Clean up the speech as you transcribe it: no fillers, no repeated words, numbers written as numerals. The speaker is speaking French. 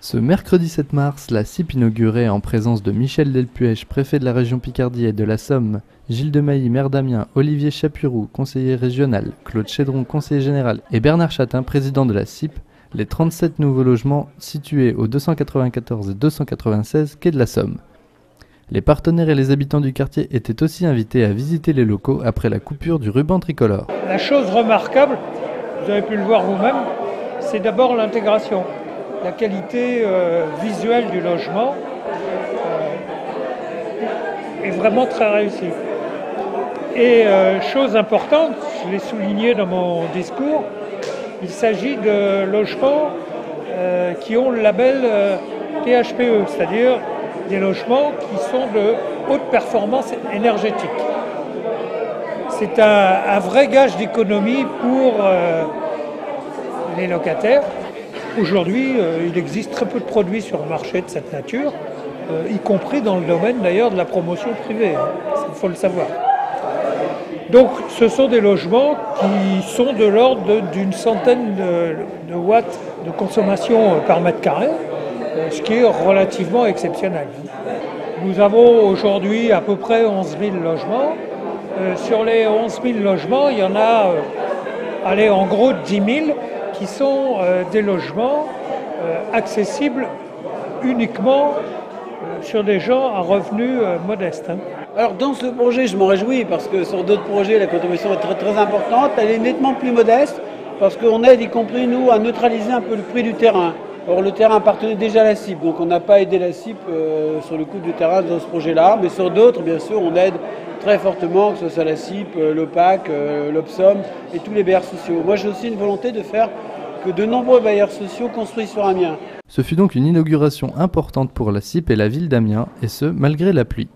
Ce mercredi 7 mars, la CIP inaugurait en présence de Michel Delpuech, préfet de la région Picardie et de la Somme, Gilles Demailly, maire d'Amiens, Olivier Chapurou, conseiller régional, Claude Chédron, conseiller général et Bernard Chatin, président de la CIP, les 37 nouveaux logements situés aux 294 et 296 quais de la Somme. Les partenaires et les habitants du quartier étaient aussi invités à visiter les locaux après la coupure du ruban tricolore. La chose remarquable, vous avez pu le voir vous-même, c'est d'abord l'intégration. La qualité visuelle du logement est vraiment très réussie. Et chose importante, je l'ai souligné dans mon discours, il s'agit de logements qui ont le label PHPE, c'est-à-dire des logements qui sont de haute performance énergétique. C'est un vrai gage d'économie pour les locataires. Aujourd'hui, il existe très peu de produits sur le marché de cette nature, y compris dans le domaine d'ailleurs de la promotion privée, il faut le savoir. Donc ce sont des logements qui sont de l'ordre d'une centaine de watts de consommation par mètre carré, ce qui est relativement exceptionnel. Nous avons aujourd'hui à peu près 11 000 logements. Sur les 11 000 logements, il y en a en gros 10 000 qui sont des logements accessibles uniquement sur des gens à revenus modestes. Alors dans ce projet, je m'en réjouis parce que sur d'autres projets, la contribution est très très importante. Elle est nettement plus modeste parce qu'on aide, y compris nous, à neutraliser un peu le prix du terrain. Or le terrain appartenait déjà à la CIP, donc on n'a pas aidé la CIP sur le coût du terrain dans ce projet-là. Mais sur d'autres, bien sûr, on aide très fortement, que ce soit la CIP, l'OPAC, l'OPSOM et tous les bailleurs sociaux. Moi j'ai aussi une volonté de faire que de nombreux bailleurs sociaux construisent sur Amiens. Ce fut donc une inauguration importante pour la CIP et la ville d'Amiens, et ce, malgré la pluie.